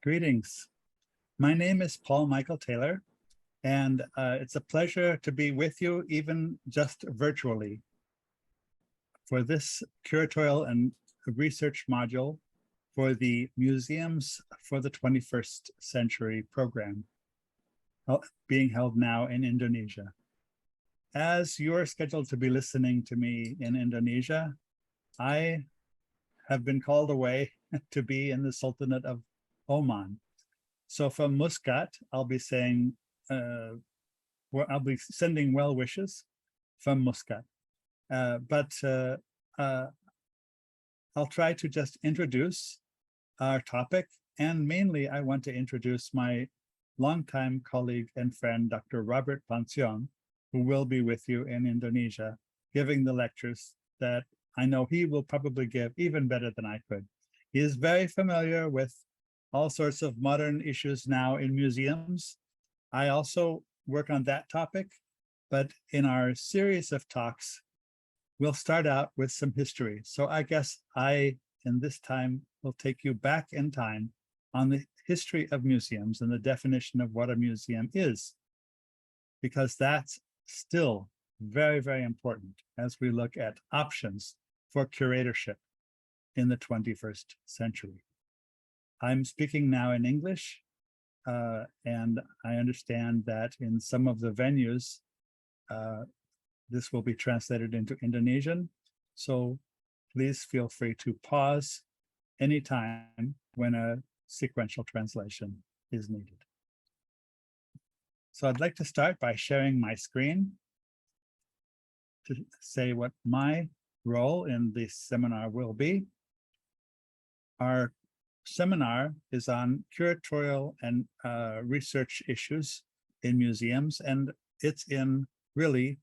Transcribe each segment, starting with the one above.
Greetings. My name is Paul Michael Taylor, and it's a pleasure to be with you, even just virtually, for this curatorial and research module for the Museums for the 21st Century program, being held now in Indonesia. As you're scheduled to be listening to me in Indonesia, I have been called away to be in the Sultanate of Oman. So from Muscat, I'll be saying, I'll be sending well wishes from Muscat. But I'll try to just introduce our topic. And mainly, I want to introduce my longtime colleague and friend, Dr. Robert Pontsioen, who will be with you in Indonesia, giving the lectures that I know he will probably give even better than I could. He is very familiar with all sorts of modern issues now in museums. I also work on that topic, but in our series of talks, we'll start out with some history. So I guess in this time, will take you back in time on the history of museums and the definition of what a museum is, because that's still very, very important as we look at options for curatorship in the 21st century. I'm speaking now in English, and I understand that in some of the venues, this will be translated into Indonesian. So please feel free to pause anytime when a sequential translation is needed. So I'd like to start by sharing my screen to say what my role in this seminar will be. Our seminar is on curatorial and research issues in museums, and it's in really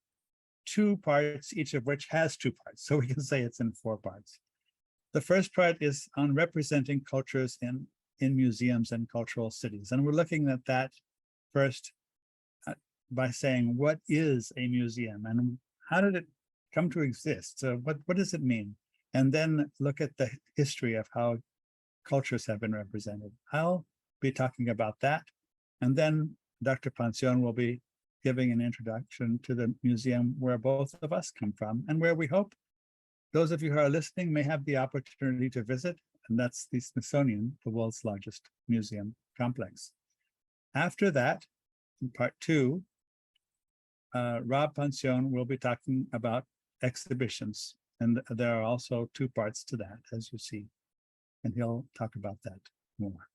2 parts, each of which has 2 parts. So we can say it's in 4 parts. The first part is on representing cultures in museums and cultural cities. And we're looking at that first by saying, what is a museum and how did it come to exist? So what does it mean? And then look at the history of how cultures have been represented. I'll be talking about that. And then Dr. Pontsioen will be giving an introduction to the museum where both of us come from and where we hope those of you who are listening may have the opportunity to visit, and that's the Smithsonian, the world's largest museum complex. After that, in part 2, Rob Pontsioen will be talking about exhibitions, and there are also 2 parts to that, as you see, and he'll talk about that more.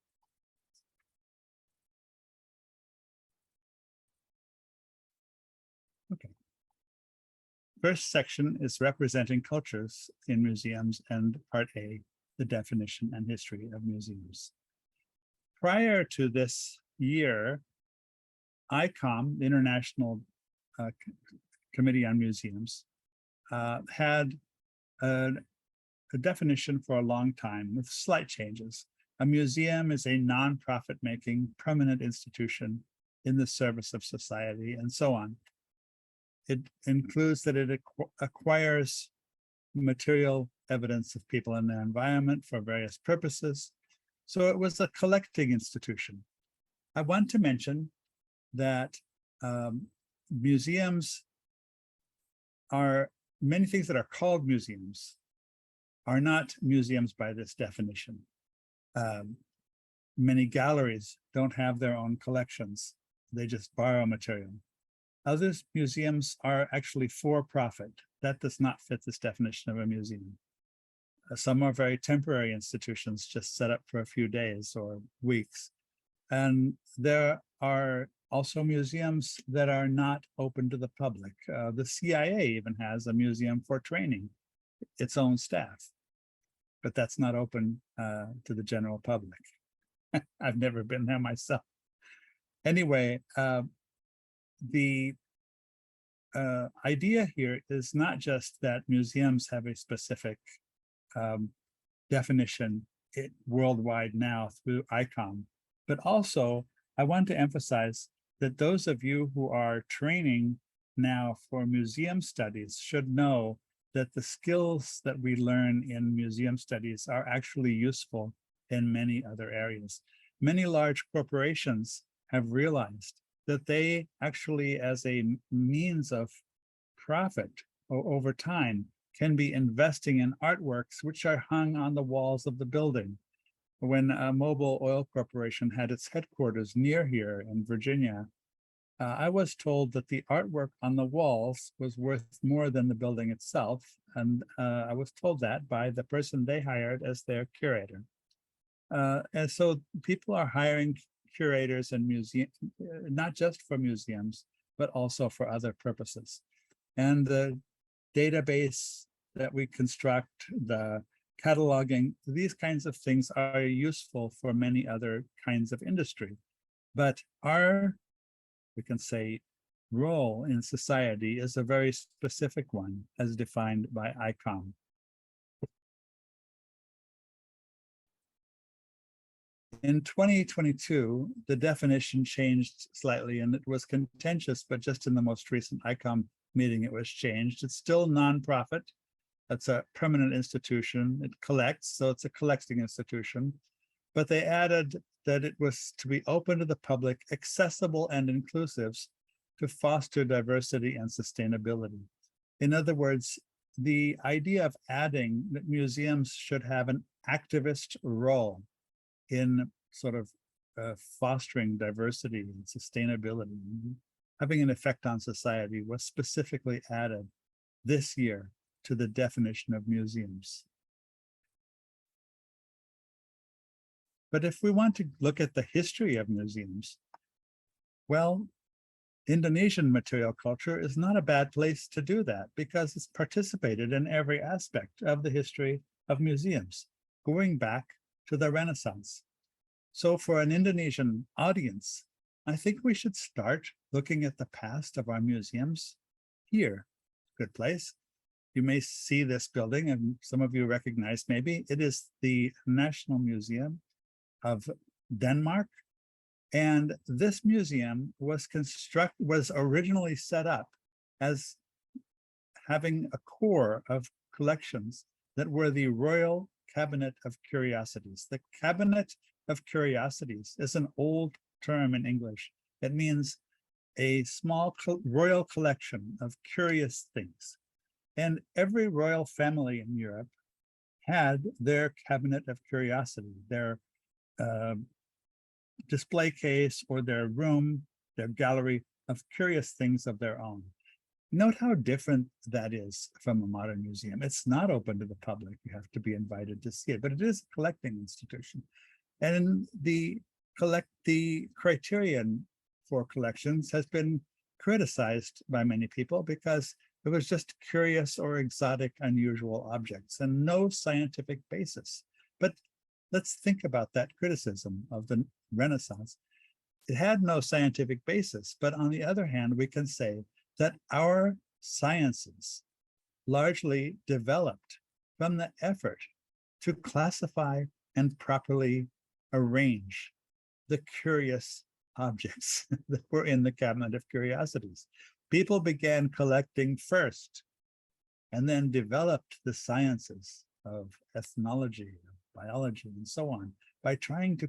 Okay. First section is representing cultures in museums, and part A, the definition and history of museums. Prior to this year, ICOM, the International Committee on Museums, had a definition for a long time with slight changes. A museum is a non-profit making permanent institution in the service of society, and so on. It includes that it acquires material evidence of people and their environment for various purposes. So it was a collecting institution. I want to mention that museums are, many things that are called museums are not museums by this definition. Many galleries don't have their own collections. They just borrow material. Other museums are actually for-profit. That does not fit this definition of a museum. Some are very temporary institutions just set up for a few days or weeks. And there are also museums that are not open to the public. The CIA even has a museum for training its own staff, but that's not open to the general public. I've never been there myself. Anyway, the idea here is not just that museums have a specific definition worldwide now through ICOM, but also I want to emphasize that those of you who are training now for museum studies should know that the skills that we learn in museum studies are actually useful in many other areas. many large corporations have realized that they actually, as a means of profit over time, can be investing in artworks which are hung on the walls of the building. When Mobil Oil Corporation had its headquarters near here in Virginia, I was told that the artwork on the walls was worth more than the building itself. And I was told that by the person they hired as their curator. And so people are hiring curators and museums, not just for museums, but also for other purposes. And the database that we construct, the cataloging, these kinds of things are useful for many other kinds of industry. But our, we can say, role in society is a very specific one as defined by ICOM. In 2022, the definition changed slightly, and it was contentious, but just in the most recent ICOM meeting, it was changed. It's still nonprofit. That's a permanent institution. It collects, so it's a collecting institution. But they added that it was to be open to the public, accessible and inclusive to foster diversity and sustainability. In other words, the idea of adding that museums should have an activist role in sort of fostering diversity and sustainability, having an effect on society, was specifically added this year to the definition of museums. But if we want to look at the history of museums, well, Indonesian material culture is not a bad place to do that because it's participated in every aspect of the history of museums, going back to the Renaissance. So for an Indonesian audience, I think we should start looking at the past of our museums here. Good place. You may see this building, and some of you recognize maybe. It is the National Museum of Denmark. And this museum was originally set up as having a core of collections that were the Royal Cabinet of Curiosities. The Cabinet of Curiosities is an old term in English. It means a small royal collection of curious things. And every royal family in Europe had their Cabinet of Curiosity, their display case or their room, their gallery of curious things of their own. Note how different that is from a modern museum. It's not open to the public. You have to be invited to see it, but it is a collecting institution. And the criterion for collections has been criticized by many people because it was just curious or exotic, unusual objects and no scientific basis. But let's think about that criticism of the Renaissance. It had no scientific basis, but on the other hand, we can say that our sciences largely developed from the effort to classify and properly arrange the curious objects that were in the Cabinet of Curiosities. People began collecting first and then developed the sciences of ethnology, biology, and so on by trying to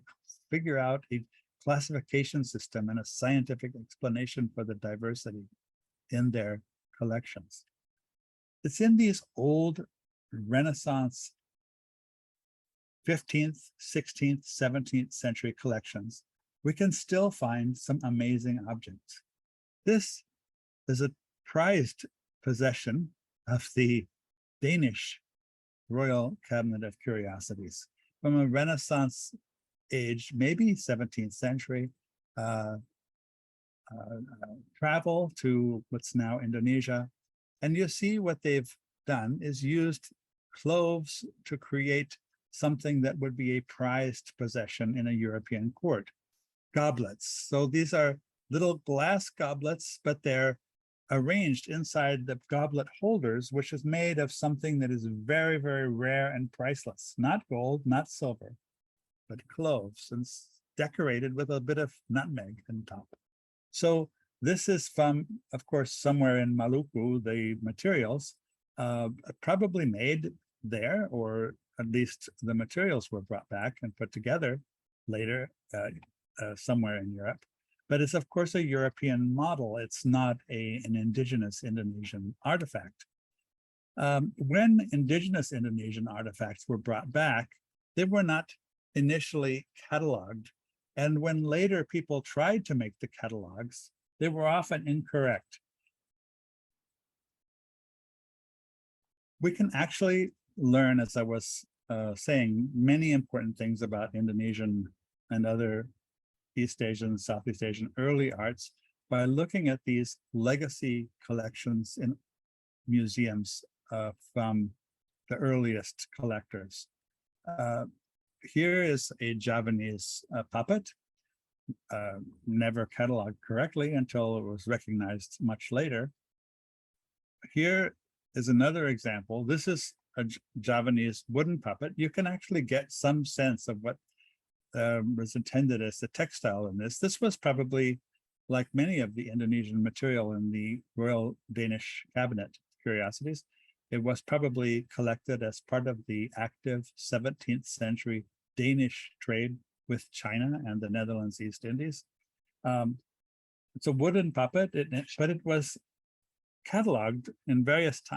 figure out a classification system and a scientific explanation for the diversity in their collections. It's in these old Renaissance 15th, 16th, 17th century collections, we can still find some amazing objects. This is a prized possession of the Danish Royal Cabinet of Curiosities from a Renaissance age, maybe 17th century, travel to what's now Indonesia. And you see what they've done is used cloves to create something that would be a prized possession in a European court. Goblets. So these are little glass goblets, but they're arranged inside the goblet holders, which is made of something that is very, very rare and priceless. Not gold, not silver, but cloves, and decorated with a bit of nutmeg on top. So this is from, of course, somewhere in Maluku, the materials probably made there, or at least the materials were brought back and put together later somewhere in Europe. But it's, of course, a European model. It's not an indigenous Indonesian artifact. When indigenous Indonesian artifacts were brought back, they were not initially cataloged. And when later people tried to make the catalogs, they were often incorrect. We can actually learn, as I was saying, many important things about Indonesian and other East Asian, Southeast Asian early arts by looking at these legacy collections in museums from the earliest collectors. Here is a Javanese puppet, never cataloged correctly until it was recognized much later. Here is another example. This is a Javanese wooden puppet. You can actually get some sense of what was intended as the textile in this. This was probably, like many of the Indonesian material in the Royal Danish Cabinet Curiosities, it was probably collected as part of the active 17th century Danish trade with China and the Netherlands East Indies. It's a wooden puppet, but it was cataloged in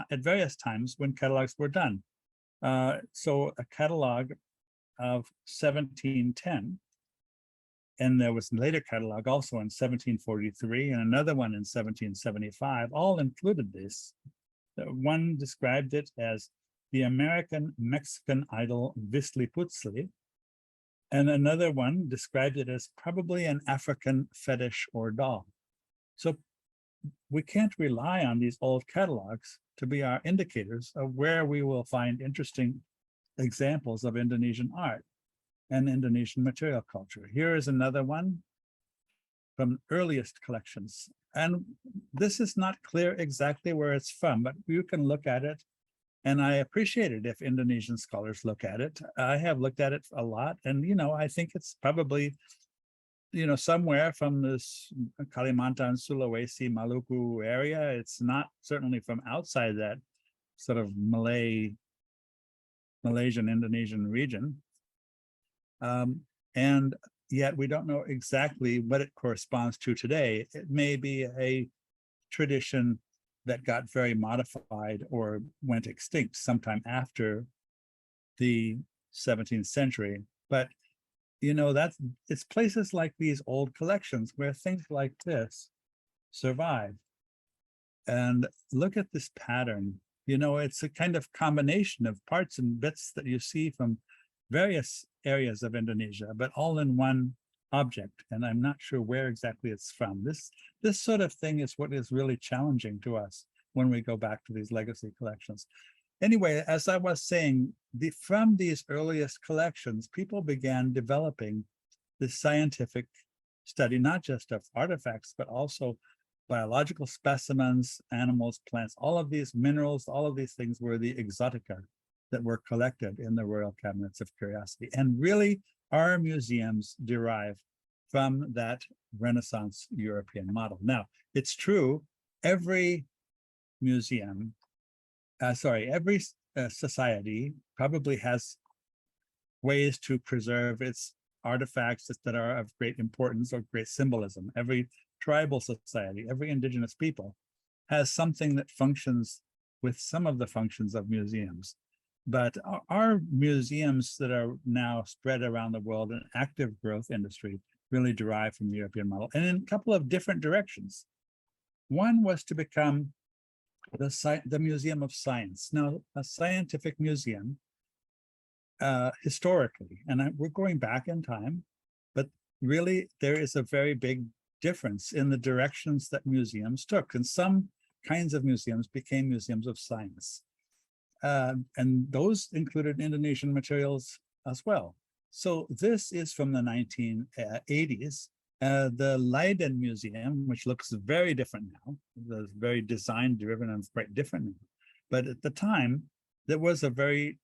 at various times when catalogs were done. So a catalog of 1710, and there was a later catalog also in 1743 and another one in 1775, all included this. One described it as the American-Mexican idol Vislipuzli, and another one described it as probably an African fetish or doll. So we can't rely on these old catalogs to be our indicators of where we will find interesting examples of Indonesian art and Indonesian material culture. Here is another one from earliest collections. And this is not clear exactly where it's from, but you can look at it. And I appreciate it if Indonesian scholars look at it. I have looked at it a lot. And, I think it's probably, somewhere from this Kalimantan, Sulawesi, Maluku area. It's not certainly from outside that sort of Malaysian, Indonesian region. And yet we don't know exactly what it corresponds to today. It may be a tradition that got very modified or went extinct sometime after the 17th century. But, it's places like these old collections where things like this survive. And look at this pattern. It's a kind of combination of parts and bits that you see from various areas of Indonesia, but all in one object. And I'm not sure where exactly it's from. This sort of thing is what is really challenging to us when we go back to these legacy collections. Anyway, as I was saying, from these earliest collections, people began developing this scientific study, not just of artifacts, but also biological specimens, animals, plants, all of these minerals, all of these things were the exotica that were collected in the Royal Cabinets of Curiosity. And really, our museums derive from that Renaissance European model. Now, it's true, every museum, every society probably has ways to preserve its artifacts that are of great importance or great symbolism. Every tribal society, every indigenous people has something that functions with some of the functions of museums. But our museums that are now spread around the world in active growth industry really derive from the European model, and in a couple of different directions. One was to become the Museum of Science. Now, a scientific museum, historically, and we're going back in time, but really there is a very big difference in the directions that museums took. And some kinds of museums became museums of science. And those included Indonesian materials as well. So this is from the 1980s. The Leiden Museum, which looks very different now, is very design-driven and quite different now. But at the time, there was a very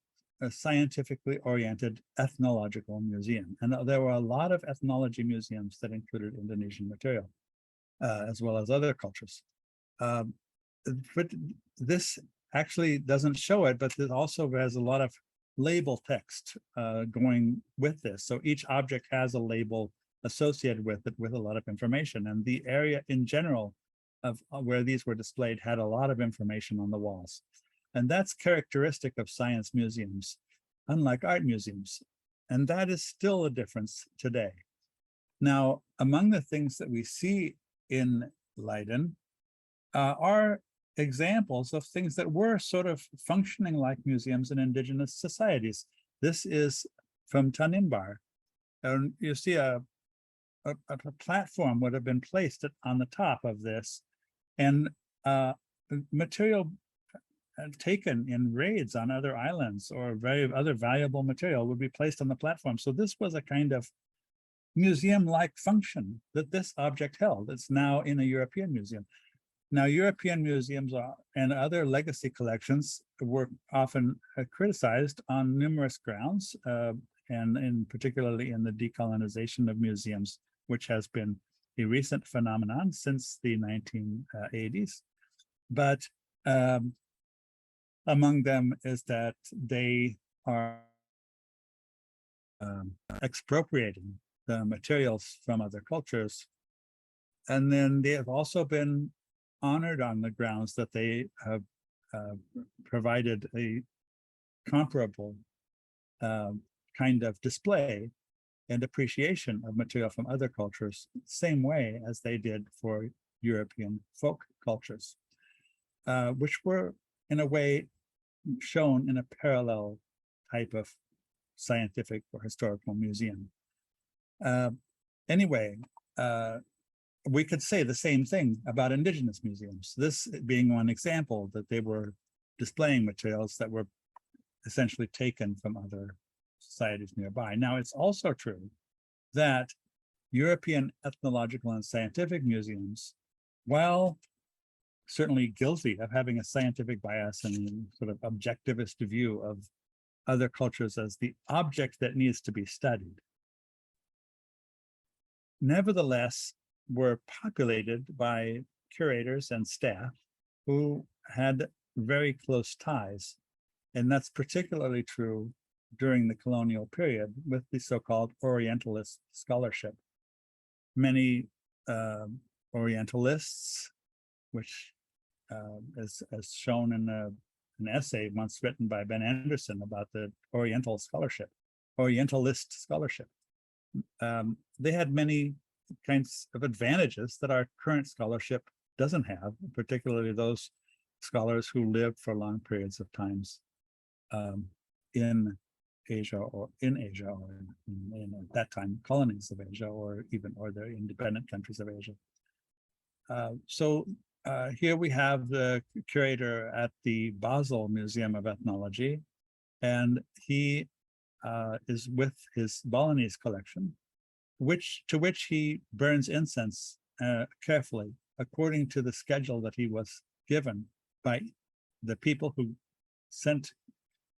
scientifically oriented ethnological museum. And there were a lot of ethnology museums that included Indonesian material, as well as other cultures. But this actually doesn't show it, but it also has a lot of label text going with this. So each object has a label associated with it with a lot of information. And the area in general of where these were displayed had a lot of information on the walls. And that's characteristic of science museums, unlike art museums. And that is still a difference today. Now, among the things that we see in Leiden are examples of things that were sort of functioning like museums in indigenous societies. This is from Tanimbar. And you see a platform would have been placed on the top of this, and material taken in raids on other islands or other valuable material would be placed on the platform. So this was a kind of museum-like function that this object held. It's now in a European museum. Now, European museums and other legacy collections were often criticized on numerous grounds, and particularly in the decolonization of museums, which has been a recent phenomenon since the 1980s. But among them is that they are expropriating the materials from other cultures. And then they have also been honored on the grounds that they have provided a comparable kind of display and appreciation of material from other cultures, same way as they did for European folk cultures, which were in a way shown in a parallel type of scientific or historical museum. Anyway, we could say the same thing about indigenous museums, this being one example that they were displaying materials that were essentially taken from other societies nearby. Now, it's also true that European ethnological and scientific museums, while certainly guilty of having a scientific bias and sort of objectivist view of other cultures as the object that needs to be studied, nevertheless were populated by curators and staff who had very close ties. And that's particularly true during the colonial period with the so-called Orientalist scholarship. Many Orientalists, which as shown in an essay once written by Ben Anderson about the Orientalist scholarship. They had many kinds of advantages that our current scholarship doesn't have, particularly those scholars who lived for long periods of times in Asia or in at that time colonies of Asia or the independent countries of Asia. So here we have the curator at the Basel Museum of Ethnology, and he is with his Balinese collection, to which he burns incense carefully according to the schedule that he was given by the people who sent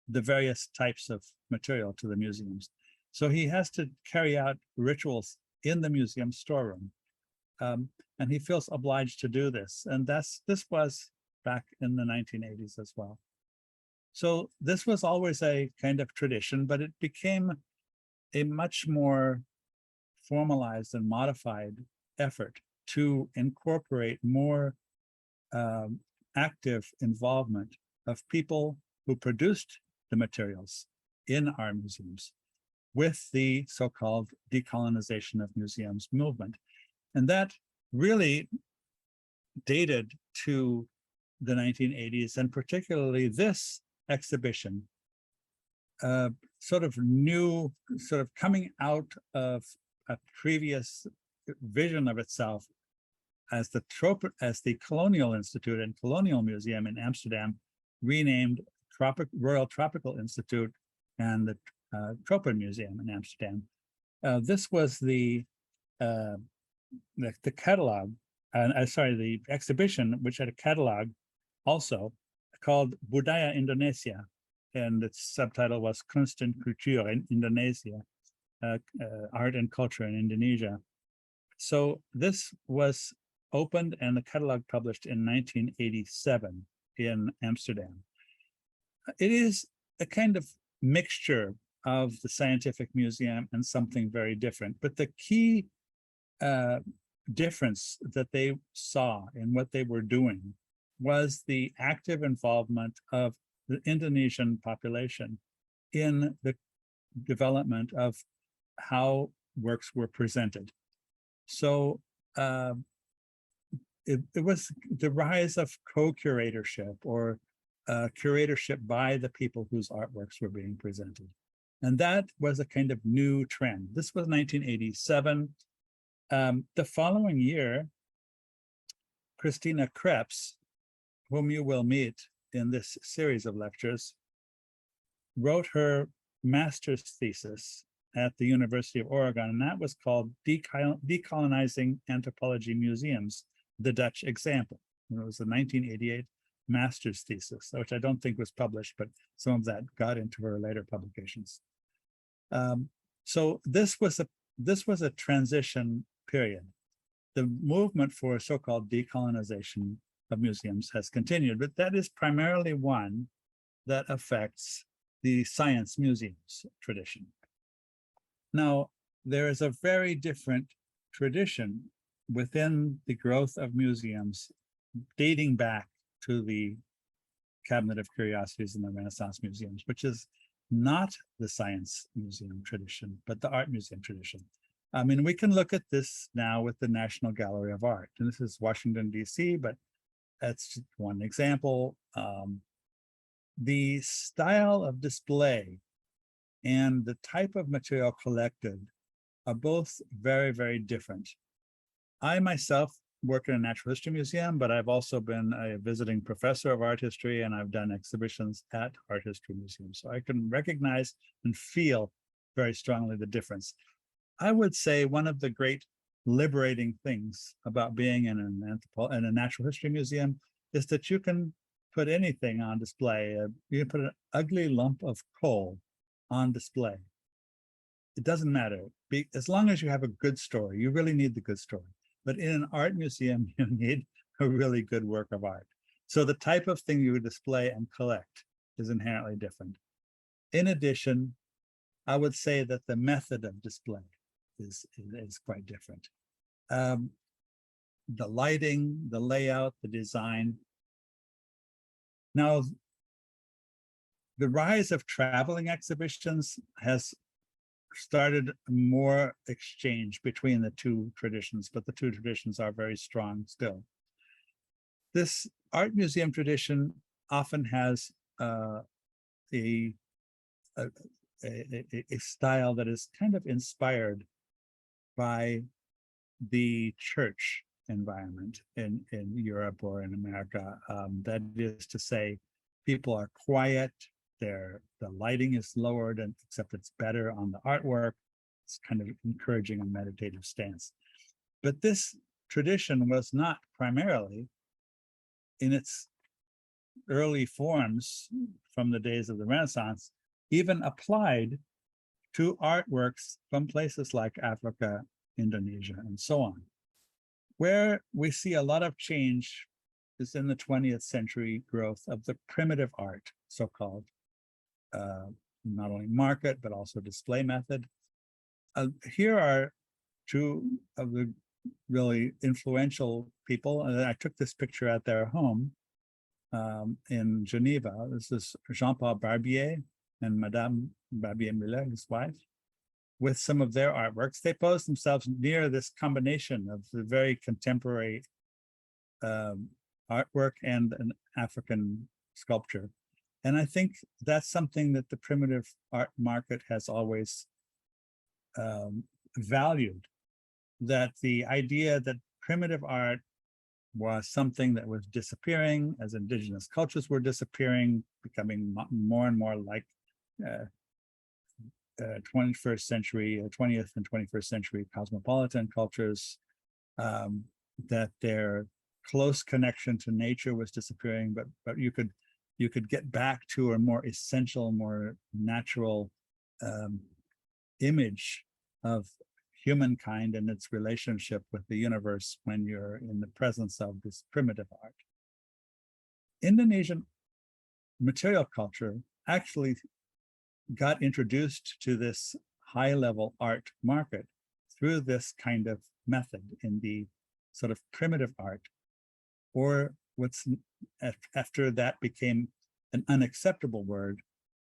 the various types of material to the museums. So he has to carry out rituals in the museum storeroom. And he feels obliged to do this. And this was back in the 1980s as well. So this was always a kind of tradition, but it became a much more formalized and modified effort to incorporate more active involvement of people who produced the materials in our museums with the so-called decolonization of museums movement. And that really dated to the 1980s, and particularly this exhibition, sort of coming out of a previous vision of itself as the Colonial Institute and Colonial Museum in Amsterdam, renamed Royal Tropical Institute and the Tropen Museum in Amsterdam. This was the catalog, the exhibition, which had a catalog also called Budaya Indonesia, and its subtitle was Kunst en Cultuur in Indonesia, Art and Culture in Indonesia. So this was opened and the catalog published in 1987 in Amsterdam. It is a kind of mixture of the scientific museum and something very different. But the key difference that they saw in what they were doing was the active involvement of the Indonesian population in the development of how works were presented. So it was the rise of co-curatorship or curatorship by the people whose artworks were being presented. And that was a kind of new trend. This was 1987. The following year, Christina Krebs, whom you will meet in this series of lectures, wrote her master's thesis at the University of Oregon, and that was called Decolonizing Anthropology Museums, the Dutch Example. And it was a 1988 master's thesis, which I don't think was published, but some of that got into her later publications. So this was a transition period. The movement for so-called decolonization of museums has continued, but that is primarily one that affects the science museums tradition. Now, there is a very different tradition within the growth of museums dating back to the Cabinet of Curiosities and the Renaissance museums, which is not the science museum tradition, but the art museum tradition. I mean, we can look at this now with the National Gallery of Art, and this is Washington, D.C., but that's just one example. The style of display and the type of material collected are both very, very different. I myself work in a natural history museum, but I've also been a visiting professor of art history, and I've done exhibitions at art history museums. So I can recognize and feel very strongly the difference. I would say one of the great liberating things about being in a natural history museum is that you can put anything on display. You can put an ugly lump of coal on display. It doesn't matter. As long as you have a good story, you really need the good story. But in an art museum, you need a really good work of art. So the type of thing you display and collect is inherently different. In addition, I would say that the method of display is quite different. The lighting, the layout, the design. Now, the rise of traveling exhibitions has started more exchange between the two traditions, but the two traditions are very strong still. This art museum tradition often has a style that is kind of inspired by the church environment in Europe or in America. That is to say, people are quiet, the lighting is lowered, and except it's better on the artwork. It's kind of encouraging a meditative stance. But this tradition was not primarily in its early forms from the days of the Renaissance, even applied to artworks from places like Africa, Indonesia, and so on. Where we see a lot of change is in the 20th century growth of the primitive art, so-called, not only market, but also display method. Here are two of the really influential people. I took this picture at their home in Geneva. This is Jean-Paul Barbier and Madame Barbier-Muller, his wife, with some of their artworks. They pose themselves near this combination of the very contemporary artwork and an African sculpture. And I think that's something that the primitive art market has always valued, that the idea that primitive art was something that was disappearing as indigenous cultures were disappearing, becoming more and more like 21st century, 20th and 21st century cosmopolitan cultures, that their close connection to nature was disappearing, but you could get back to a more essential, more natural image of humankind and its relationship with the universe when you're in the presence of this primitive art. Indonesian material culture actually got introduced to this high-level art market through this kind of method in the sort of primitive art, or what's after that became an unacceptable word,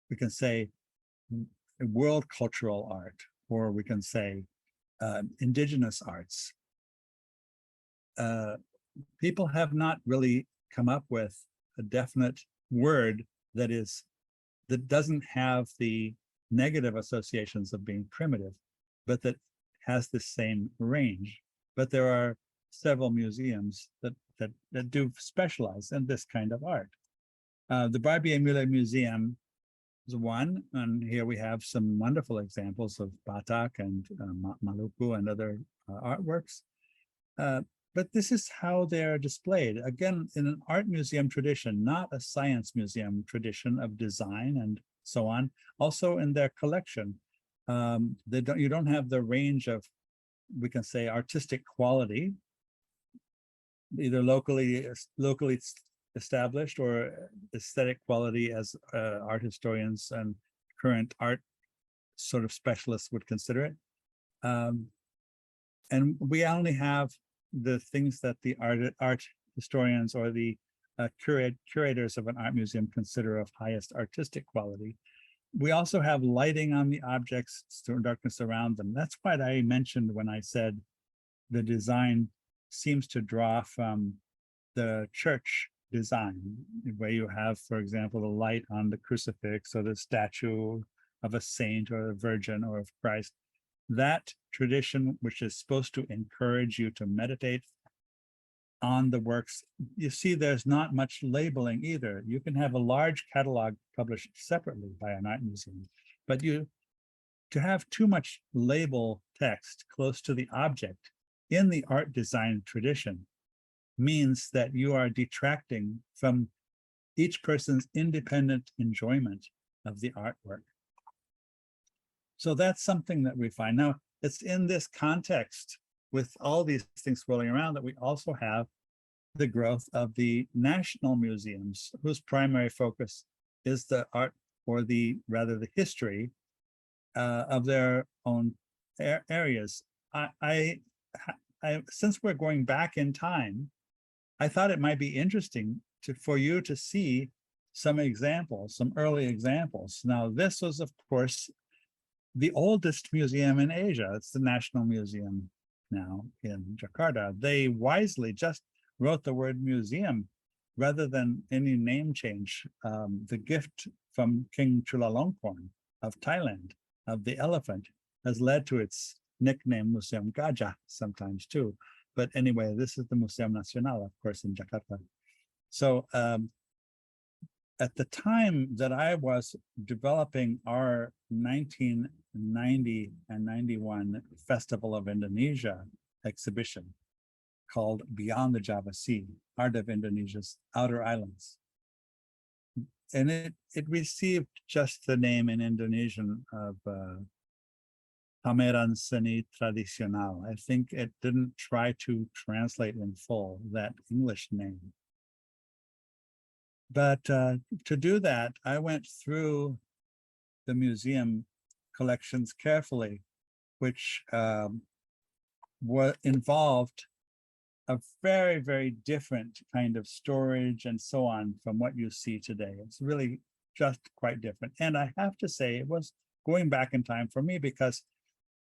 we can say world cultural art, or we can say indigenous arts. People have not really come up with a definite word that doesn't have the negative associations of being primitive, but that has the same range. But there are several museums that do specialize in this kind of art. The Barbier-Muller Museum is one, and here we have some wonderful examples of Batak and Maluku and other artworks. But this is how they're displayed. Again, in an art museum tradition, not a science museum tradition of design and so on. Also in their collection, you don't have the range of, we can say, artistic quality, either locally established or aesthetic quality as art historians and current art sort of specialists would consider it. And we only have the things that the art historians or the curators of an art museum consider of highest artistic quality. We also have lighting on the objects, darkness around them. That's what I mentioned when I said the design seems to draw from the church design, where you have, for example, the light on the crucifix or the statue of a saint or a virgin or of Christ. That tradition, which is supposed to encourage you to meditate on the works, you see there's not much labeling either. You can have a large catalog published separately by an art museum, but to have too much label text close to the object in the art design tradition means that you are detracting from each person's independent enjoyment of the artwork. So that's something that we find. Now, it's in this context with all these things swirling around that we also have the growth of the national museums, whose primary focus is the art, or rather the history of their own areas. Since we're going back in time, I thought it might be interesting for you to see some examples, some early examples. Now, this was, of course, the oldest museum in Asia. It's the National Museum now in Jakarta. They wisely just wrote the word museum rather than any name change. The gift from King Chulalongkorn of Thailand, of the elephant, has led to its nickname Museum Gajah sometimes too. But anyway, this is the Museum Nasional, of course, in Jakarta. So at the time that I was developing our 1990 and 91 Festival of Indonesia exhibition called Beyond the Java Sea, Art of Indonesia's Outer Islands. And it received just the name in Indonesian of Pameran Seni Tradisional. I think it didn't try to translate in full that English name. But to do that, I went through the museum collections carefully, which involved a very, very different kind of storage and so on from what you see today. It's really just quite different. And I have to say, it was going back in time for me, because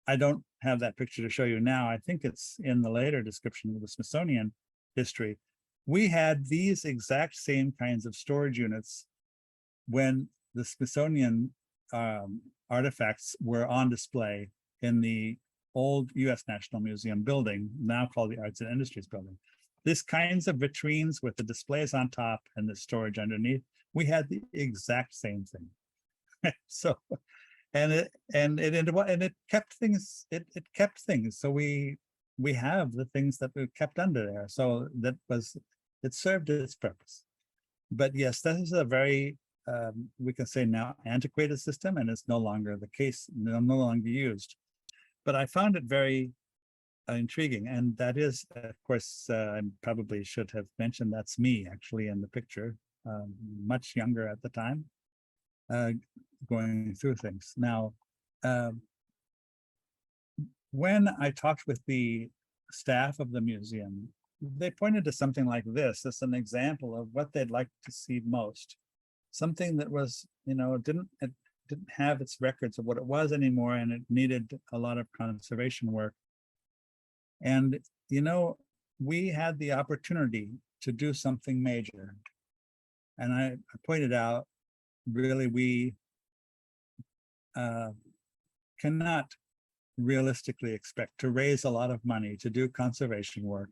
I don't have that picture to show you now. I think it's in the later description of the Smithsonian history. We had these exact same kinds of storage units when the Smithsonian artifacts were on display in the old U.S. National Museum building, now called the Arts and Industries Building. These kinds of vitrines with the displays on top and the storage underneath, we had the exact same thing. So, and it kept things. It kept things. So we have the things that we kept under there. So it served its purpose. But yes, that is a very we can say now antiquated system, and it's no longer the case, no longer used. But I found it very intriguing, and that is, of course, I probably should have mentioned that's me actually in the picture, much younger at the time. going through things. Now, when I talked with the staff of the museum, they pointed to something like this as an example of what they'd like to see most. Something that was, it didn't have its records of what it was anymore, and it needed a lot of conservation work. And, we had the opportunity to do something major. And I pointed out, really, we cannot realistically expect to raise a lot of money to do conservation work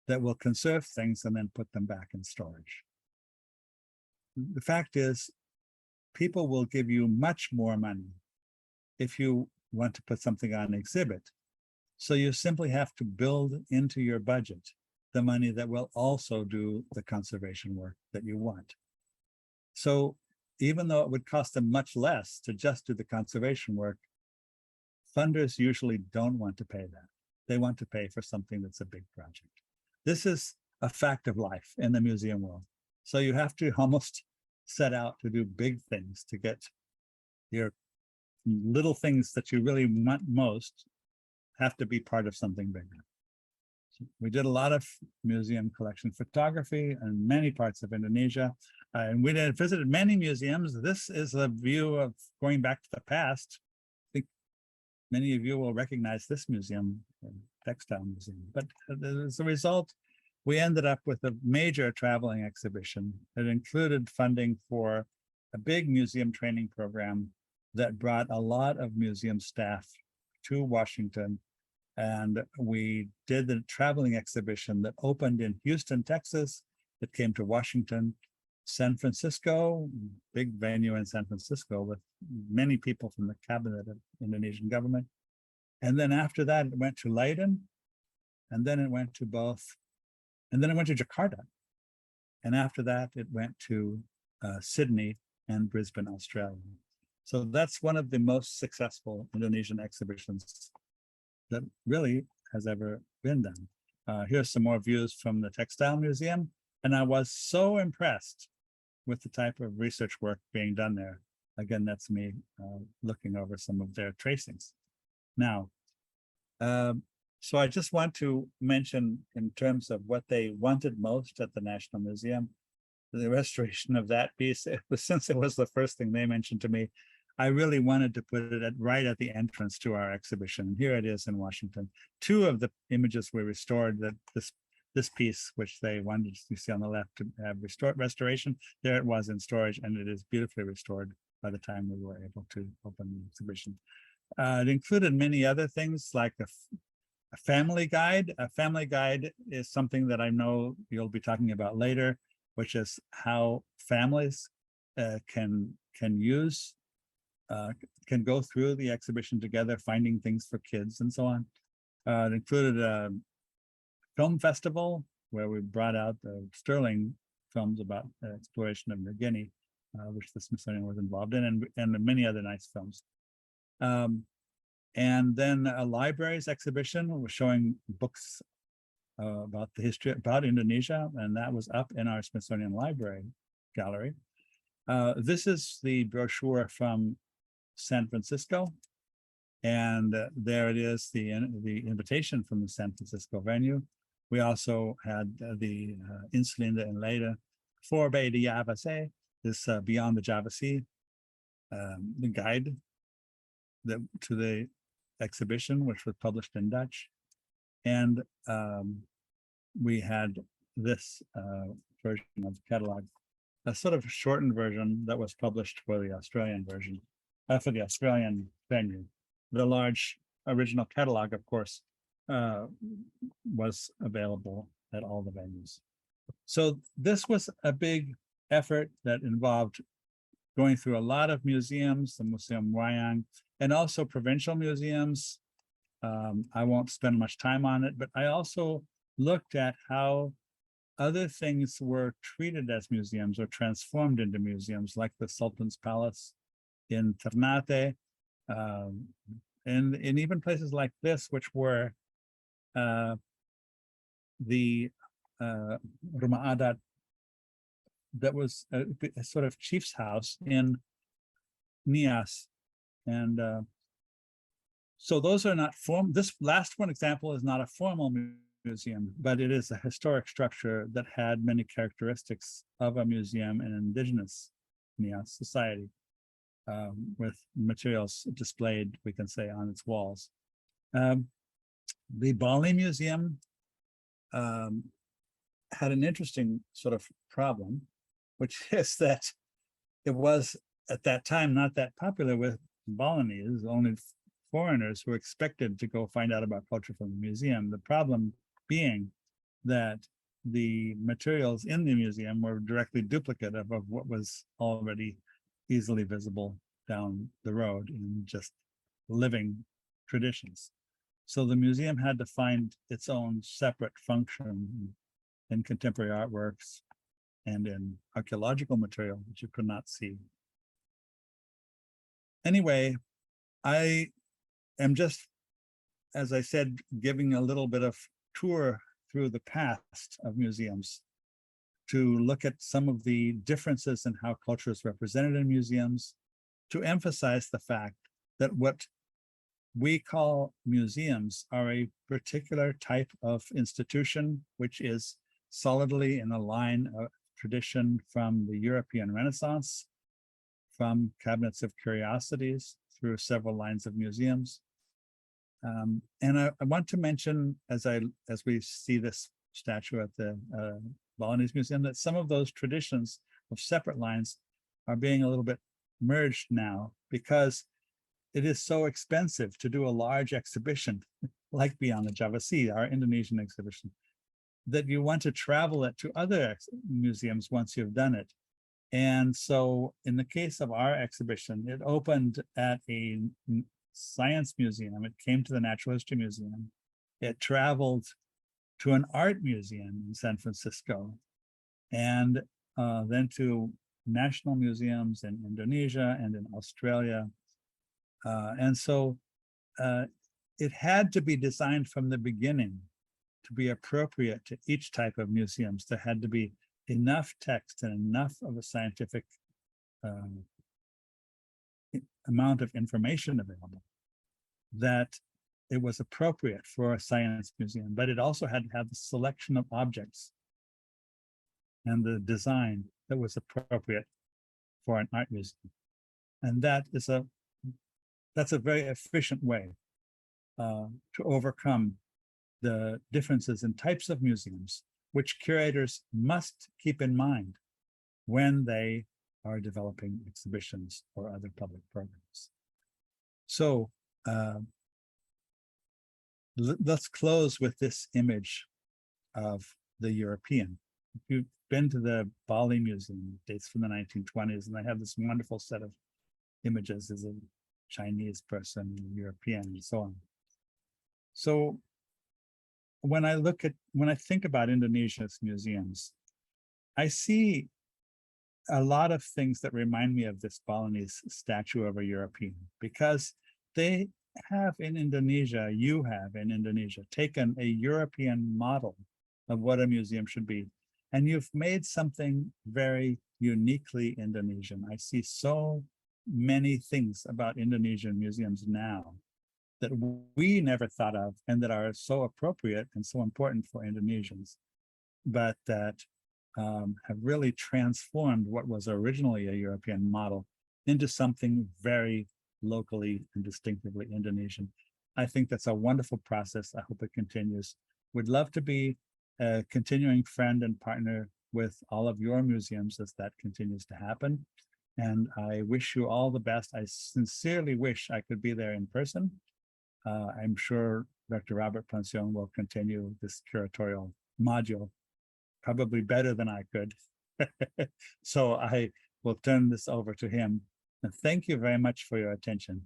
that will conserve things and then put them back in storage. The fact is, people will give you much more money if you want to put something on exhibit. So you simply have to build into your budget the money that will also do the conservation work that you want. So even though it would cost them much less to just do the conservation work, funders usually don't want to pay that. They want to pay for something that's a big project. This is a fact of life in the museum world. So you have to almost set out to do big things to get your little things that you really want most have to be part of something bigger. So we did a lot of museum collection photography in many parts of Indonesia, and we visited many museums. This is a view of going back to the past. I think many of you will recognize this museum, Textile Museum. But as a result, we ended up with a major traveling exhibition that included funding for a big museum training program that brought a lot of museum staff to Washington. And we did the traveling exhibition that opened in Houston, Texas. It came to Washington, San Francisco, big venue in San Francisco with many people from the cabinet of Indonesian government. And then after that, it went to Leiden, and then it went to Jakarta. And after that, it went to Sydney and Brisbane, Australia. So that's one of the most successful Indonesian exhibitions that really has ever been done. Here's some more views from the Textile Museum. And I was so impressed with the type of research work being done there. Again, that's me looking over some of their tracings. Now, so I just want to mention in terms of what they wanted most at the National Museum, the restoration of that piece. Since it was the first thing they mentioned to me, I really wanted to put it right at the entrance to our exhibition. And here it is in Washington. Two of the images were restored. That this piece, which they wanted to see on the left to have restoration, there it was in storage, and it is beautifully restored by the time we were able to open the exhibition. It included many other things like a family guide. A family guide is something that I know you'll be talking about later, which is how families can go through the exhibition together, finding things for kids and so on. It included a film festival where we brought out the Sterling films about exploration of New Guinea, which the Smithsonian was involved in, and many other nice films. And then a libraries exhibition was showing books about the history about Indonesia, and that was up in our Smithsonian Library gallery. This is the brochure from San Francisco, and there it is, the invitation from the San Francisco venue. We also had the Insulinde en Leiden, Voorbij de Javazee, this Beyond the Java Sea, the guide to the exhibition, which was published in Dutch. And we had this version of the catalog, a sort of shortened version that was published for the Australian version, for the Australian venue. The large original catalog, of course, was available at all the venues. So this was a big effort that involved going through a lot of museums, the Museum Wayang, and also provincial museums. I won't spend much time on it, but I also looked at how other things were treated as museums or transformed into museums, like the Sultan's Palace in Ternate, and even places like this, which were the Rumah Adat that was a sort of chief's house in Nias. And so those are not this last one example is not a formal museum, but it is a historic structure that had many characteristics of a museum in indigenous Nias society, with materials displayed, we can say, on its walls. The Bali Museum had an interesting sort of problem, which is that it was at that time not that popular with Balinese, only foreigners who were expected to go find out about culture from the museum. The problem being that the materials in the museum were directly duplicative of what was already easily visible down the road in just living traditions. So the museum had to find its own separate function in contemporary artworks and in archaeological material, which you could not see. Anyway, I am just, as I said, giving a little bit of tour through the past of museums to look at some of the differences in how culture is represented in museums, to emphasize the fact that what we call museums are a particular type of institution, which is solidly in a line of tradition from the European Renaissance, from cabinets of curiosities through several lines of museums. And I want to mention, as we see this statue at the Balinese Museum, that some of those traditions of separate lines are being a little bit merged now, because it is so expensive to do a large exhibition like Beyond the Java Sea, our Indonesian exhibition, that you want to travel it to other museums once you've done it. And so in the case of our exhibition, it opened at a science museum. It came to the Natural History Museum. It traveled to an art museum in San Francisco, and then to national museums in Indonesia and in Australia. And so it had to be designed from the beginning to be appropriate to each type of museums. There had to be enough text and enough of a scientific amount of information available that it was appropriate for a science museum, but it also had to have the selection of objects and the design that was appropriate for an art museum. And that's a very efficient way to overcome the differences in types of museums, which curators must keep in mind when they are developing exhibitions or other public programs. So let's close with this image of the European. If you've been to the Bali Museum, it dates from the 1920s, and they have this wonderful set of images as a Chinese person, European, and so on. So when I think about Indonesia's museums, I see a lot of things that remind me of this Balinese statue of a European, because they have in Indonesia, you have in Indonesia, taken a European model of what a museum should be, and you've made something very uniquely Indonesian. I see so many things about Indonesian museums now that we never thought of and that are so appropriate and so important for Indonesians, but that have really transformed what was originally a European model into something very locally and distinctively Indonesian. I think that's a wonderful process. I hope it continues. Would love to be a continuing friend and partner with all of your museums as that continues to happen. And I wish you all the best. I sincerely wish I could be there in person. I'm sure Dr. Robert Pontsioen will continue this curatorial module probably better than I could. So I will turn this over to him. And thank you very much for your attention.